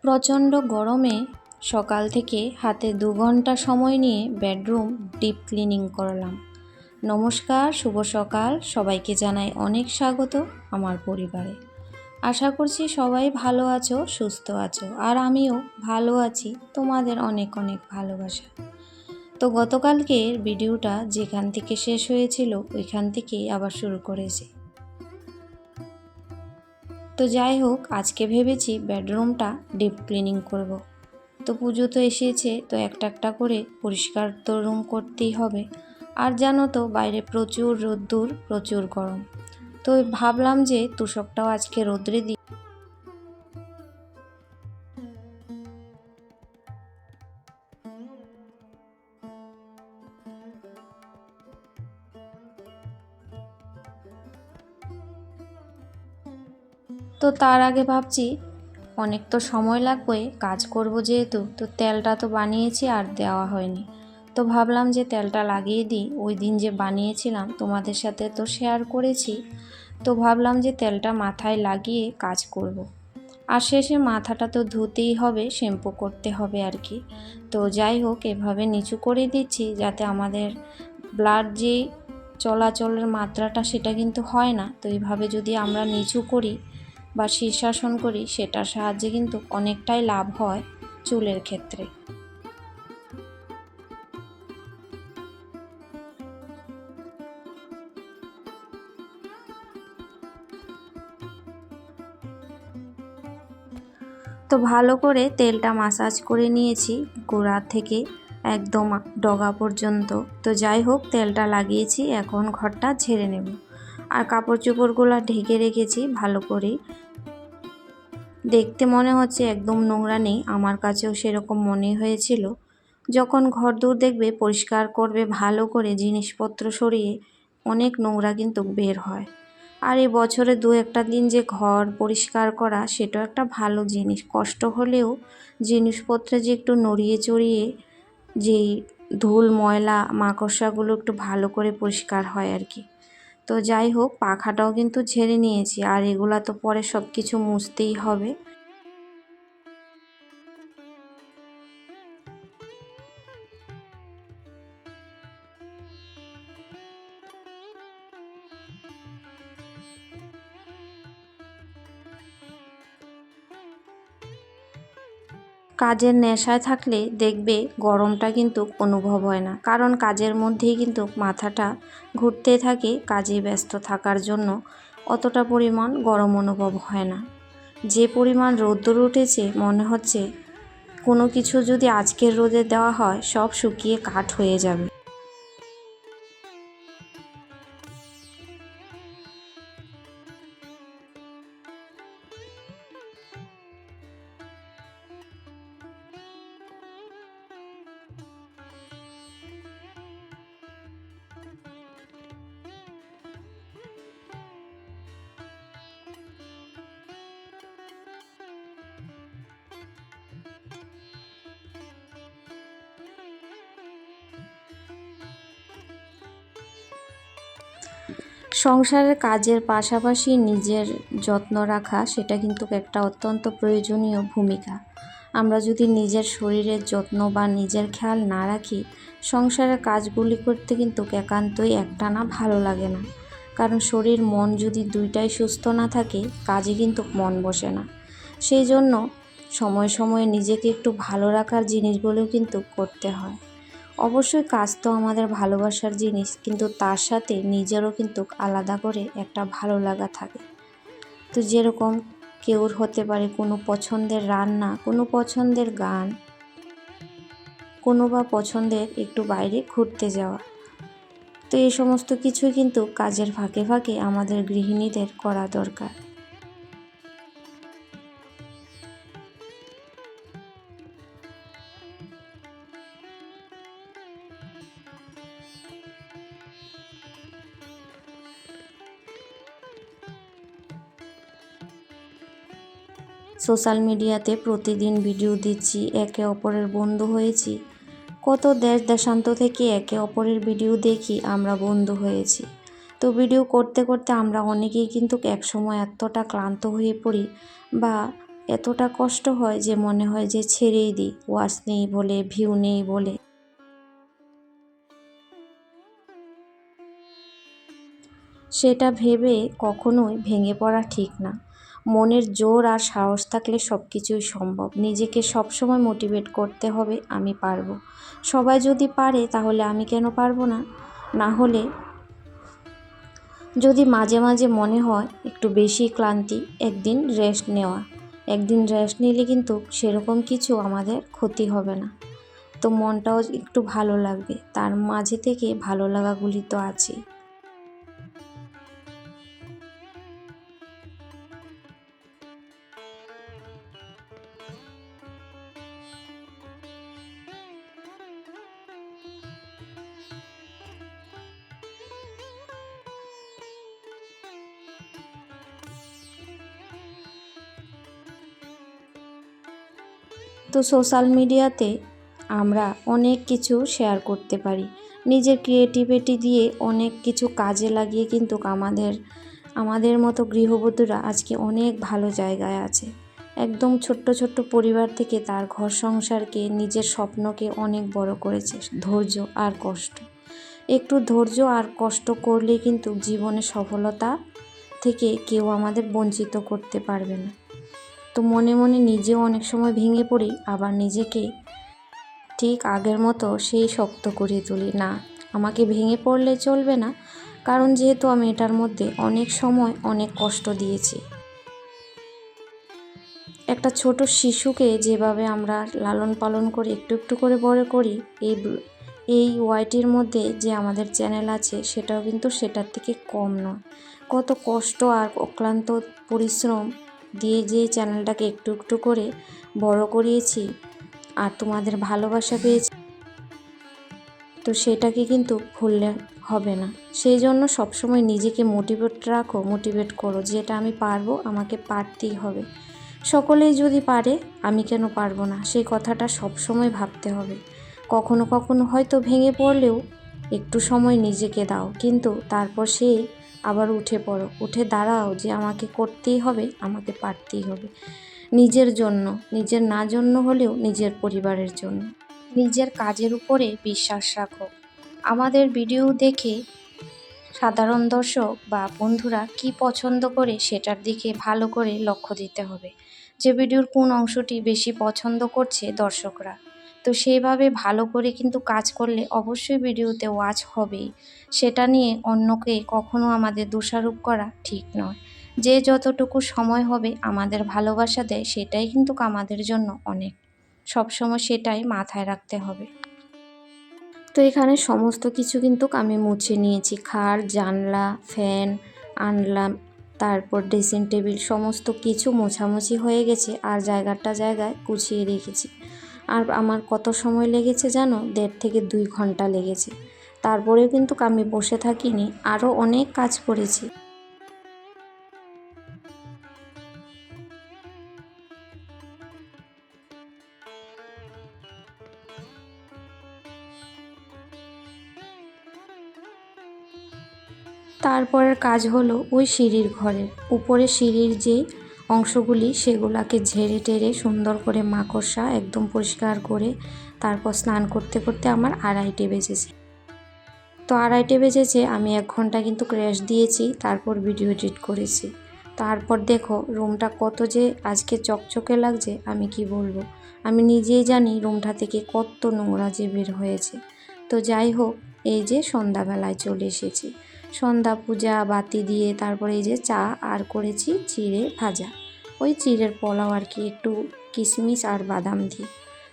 প্রচণ্ড গরমে সকাল থেকে হাতে 2 ঘন্টা সময় নিয়ে বেডরুম ডিপ ক্লিনিং করলাম। নমস্কার, শুভ সকাল। সবাইকে জানাই অনেক স্বাগত আমার পরিবারে। আশা করছি সবাই ভালো আছো, সুস্থ আছো, আর আমিও ভালো আছি। তোমাদের অনেক অনেক ভালোবাসা। তো গতকালকের ভিডিওটা যেখান থেকে শেষ হয়েছিল ওইখান থেকেই আবার শুরু করেছি। তো যাই হোক, আজকে ভেবেছি বেডরুমটা ডিপ ক্লিনিং করব। তো পুজো তো এসেছে, তো একটা একটা করে পরিষ্কার তো রুম করতেই হবে। আর জানো তো বাইরে প্রচুর রোদ্দুর, প্রচুর গরম। তো ভাবলাম যে তোশকটাও আজকে রোদ্রে দিই। তো তার আগে ভাবছি অনেক তো সময় লাগবে, কাজ করব যেহেতু, তো তেলটা তো বানিয়েছি আর দেওয়া হয়নি। তো ভাবলাম যে তেলটা লাগিয়ে দিই। ওই দিন যে বানিয়েছিলাম তোমাদের সাথে তো শেয়ার করেছি। তো ভাবলাম যে তেলটা মাথায় লাগিয়ে কাজ করব। আর শেষে মাথাটা তো ধুতেই হবে, শ্যাম্পু করতে হবে আর কি। তো যাই হোক, এভাবে নিচু করে দিচ্ছি যাতে আমাদের ব্লাড যে চলাচলের মাত্রাটা সেটা কিন্তু হয় না। তো এইভাবে যদি আমরা নিচু করি বা শীর্ষাসন করি, সেটার সাহায্যে কিন্তু অনেকটাই লাভ হয় চুলের ক্ষেত্রে। তো ভালো করে তেলটা মাসাজ করে নিয়েছি গোড়া থেকে একদম ডগা পর্যন্ত। তো যাই হোক, তেলটা লাগিয়েছি, এখন ঘরটা ঝেড়ে নেব। আর কাপড় চোপড়গুলো ঢেকে রেখেছি ভালো করে। দেখতে মনে হচ্ছে একদম নোংরা নেই, আমার কাছেও সেরকম মনে হয়েছিল। যখন ঘর দূর দেখবে, পরিষ্কার করবে ভালো করে, জিনিসপত্র সরিয়ে অনেক নোংরা কিন্তু বের হয়। আর এই বছরে 2-1 দিন যে ঘর পরিষ্কার করা, সেটাও একটা ভালো জিনিস। কষ্ট হলেও জিনিসপত্রে যে একটু নড়িয়ে চড়িয়ে যেই ধুল ময়লা মাকড়সাগুলো একটু ভালো করে পরিষ্কার হয় আর কি। তো যাই হোক, পাখাটাও কিন্তু ঝেড়ে নিয়েছি, আর এগুলা তো পরে সব কিছু মুছতেই হবে। কাজের নেশায় থাকলে দেখবে গরমটা কিন্তু অনুভব হয় না, কারণ কাজের মধ্যেই কিন্তু মাথাটা ঘুরতে থাকে। কাজে ব্যস্ত থাকার জন্য অতটা পরিমাণ গরম অনুভব হয় না। যে পরিমাণ রোদ্দুর উঠেছে, মনে হচ্ছে কোনো কিছু যদি আজকের রোদে দেওয়া হয় সব শুকিয়ে কাঠ হয়ে যাবে। সংসারের কাজের পাশাপাশি নিজের যত্ন রাখা, সেটা কিন্তু একটা অত্যন্ত প্রয়োজনীয় ভূমিকা। আমরা যদি নিজের শরীরের যত্ন বা নিজের খেয়াল না রাখি, সংসারের কাজগুলি করতে কিন্তু একান্তই একটানা ভালো লাগে না। কারণ শরীর মন যদি দুইটাই সুস্থ না থাকে, কাজে কিন্তু মন বসে না। সেই জন্য সময় সময় নিজেকে একটু ভালো রাখার জিনিসগুলোও কিন্তু করতে হয়। অবশ্যই কাজ তো আমাদের ভালোবাসার জিনিস, কিন্তু তার সাথে নিজেরও কিন্তু আলাদা করে একটা ভালো লাগা থাকে। তো যেরকম কেউর হতে পারে কোনো পছন্দের রান্না, কোনো পছন্দের গান, কোনো বা পছন্দের একটু বাইরে ঘুরতে যাওয়া। তো এই সমস্ত কিছুই কিন্তু কাজের ফাঁকে ফাঁকে আমাদের গৃহিণীদের করা দরকার। সোশ্যাল মিডিয়াতে প্রতিদিন ভিডিও দিচ্ছি, একে অপরের বন্ধু হয়েছি। কত দেশ দেশান্ত থেকে একে অপরের ভিডিও দেখি আমরা বন্ধু হয়েছি। তো ভিডিও করতে করতে আমরা অনেকেই কিন্তু একসময় এতটা ক্লান্ত হয়ে পড়ি বা এতটা কষ্ট হয় যে মনে হয় যে ছেড়েই দিই, ওয়াচ নেই বলে, ভিউ নেই বলে। সেটা ভেবে কখনোই ভেঙে পড়া ঠিক না। মনের জোর আর সাহস থাকলে সব কিছুই সম্ভব। নিজেকে সবসময় মোটিভেট করতে হবে, আমি পারবো। সবাই যদি পারে তাহলে আমি কেন পারবো না? না হলে যদি মাঝে মাঝে মনে হয় একটু বেশি ক্লান্তি, একদিন রেস্ট নিলে কিন্তু সেরকম কিছু আমাদের ক্ষতি হবে না। তো মনটাও একটু ভালো লাগবে, তার মাঝে থেকে ভালো লাগাগুলি তো আছেই। তো সোশ্যাল মিডিয়াতে আমরা অনেক কিছু শেয়ার করতে পারি। নিজের ক্রিয়েটিভিটি দিয়ে অনেক কিছু কাজে লাগিয়ে কিন্তু আমাদের মতো গৃহবধূরা আজকে অনেক ভালো জায়গায় আছে। একদম ছোট্ট ছোট্ট পরিবার থেকে তার ঘর সংসারকে, নিজের স্বপ্নকে অনেক বড় করেছে। ধৈর্য আর কষ্ট, একটু ধৈর্য আর কষ্ট করলেই কিন্তু জীবনে সফলতা থেকে কেউ আমাদের বঞ্চিত করতে পারবে না। তো মনে মনে নিজেও অনেক সময় ভেঙে পড়ি, আবার নিজেকে ঠিক আগের মতো সেই শক্ত করে তুলি। না, আমাকে ভেঙে পড়লে চলবে না, কারণ যেহেতু আমি এটার মধ্যে অনেক সময় অনেক কষ্ট দিয়েছি। একটা ছোট শিশুকে যেভাবে আমরা লালন পালন করে একটু একটু করে বড় করি, এই ওয়াইটির মধ্যে যে আমাদের চ্যানেল আছে সেটাও কিন্তু সেটার থেকে কম নয়। কত কষ্ট আর অক্লান্ত পরিশ্রম দিয়ে যে চ্যানেলটাকে একটু একটু করে বড় করিয়েছি আর তোমাদের ভালোবাসা পেয়েছি, তো সেটাকে কিন্তু ভুললে হবে না। সেই জন্য সবসময় নিজেকে মোটিভেট করো যে এটা আমি পারবো, আমাকে পারতেই হবে। সকলেই যদি পারে, আমি কেন পারবো না? সেই কথাটা সবসময় ভাবতে হবে। কখনো কখনো হয়তো ভেঙে পড়লেও একটু সময় নিজেকে দাও, কিন্তু তারপর আবার উঠে পড়ো, উঠে দাঁড়াও যে আমাকে করতেই হবে, আমাকে পারতেই হবে। নিজের জন্য, নিজের না জন্য হলেও নিজের পরিবারের জন্য। নিজের কাজের উপরে বিশ্বাস রাখো। আমাদের ভিডিও দেখে সাধারণ দর্শক বা বন্ধুরা কি পছন্দ করে সেটার দিকে ভালো করে লক্ষ্য দিতে হবে, যে ভিডিওর কোন অংশটি বেশি পছন্দ করছে দর্শকরা। তো সেইভাবে ভালো করে কিন্তু কাজ করলে অবশ্যই ভিডিওতে ওয়াচ হবেই। সেটা নিয়ে অন্যকে কখনো আমাদের দোষারোপ করা ঠিক নয়। যে যতটুকু সময় হবে আমাদের ভালোবাসা দেয়, সেটাই কিন্তু আমাদের জন্য অনেক। সবসময় সেটাই মাথায় রাখতে হবে। তো এখানে সমস্ত কিছু কিন্তু আমি মুছে নিয়েছি। খাট, জানলা, ফ্যান আনলাম, তারপর ড্রেসিং টেবিল, সমস্ত কিছু মোছামুছি হয়ে গেছে আর জায়গায় গুছিয়ে রেখেছি। আর আমার কত সময় লেগেছে জানো? 1.5 থেকে 2 ঘন্টা লেগেছে। তারপরেও কিন্তু আমি বসে থাকিনি, আরও অনেক কাজ করেছি। তারপরের কাজ হলো ওই সিঁড়ির ঘরের উপরে, সিঁড়ির যে অংশগুলি সেগুলাকে ঝেড়ে টেরে সুন্দর করে মাকড়সা একদম পরিষ্কার করে তারপর স্নান করতে করতে আমার 2:30 বেজেছে। তো 2:30 বেজেছে, আমি 1 ঘন্টা কিন্তু রেস্ট দিয়েছি, তারপর ভিডিও এডিট করেছি। তারপর দেখো রুমটা কত যে আজকে চকচকে লাগছে, আমি কি বলবো। আমি নিজেই জানি রুমটা থেকে কত নোংরা যে বের হয়েছে। তো যাই হোক, এই যে সন্ধ্যাবেলায় চলে এসেছি। সন্ধ্যা পূজা বাতি দিয়ে তারপরে এই যে চা আর করেছি চিড়ে ভাজা, ওই চিড়ের পোলাও আর কি, একটু কিশমিশ আর বাদাম দিয়ে।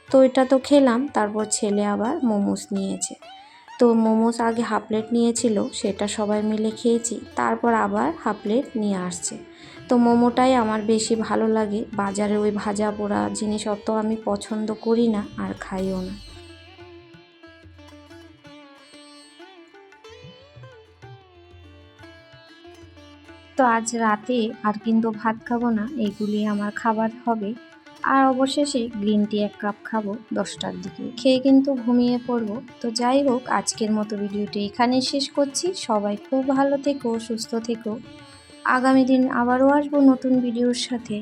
তো এটা তো খেলাম। তারপর ছেলে আবার মোমোস নিয়েছে। তো মোমোস আগে হাফ প্লেট নিয়েছিল, সেটা সবাই মিলে খেয়েছি, তারপর আবার হাফ প্লেট নিয়ে আসছে। তো মোমোটাই আমার বেশি ভালো লাগে। বাজারে ওই ভাজা পোড়া জিনিস অত আমি পছন্দ করি না আর খাইও না। তো আজ রাতে আর কিন্তু ভাত খাবো না, এগুলি আমার খাবার হবে। আর অবশেষে গ্রিন টি 1 কাপ খাবো 10টার দিকে, খেয়ে কিন্তু ঘুমিয়ে পড়বো। তো যাই হোক, আজকের মতো ভিডিওটি এখানেই শেষ করছি। সবাই খুব ভালো থেকো, সুস্থ থেকো। আগামী দিন আবারও আসবো নতুন ভিডিওর সাথে।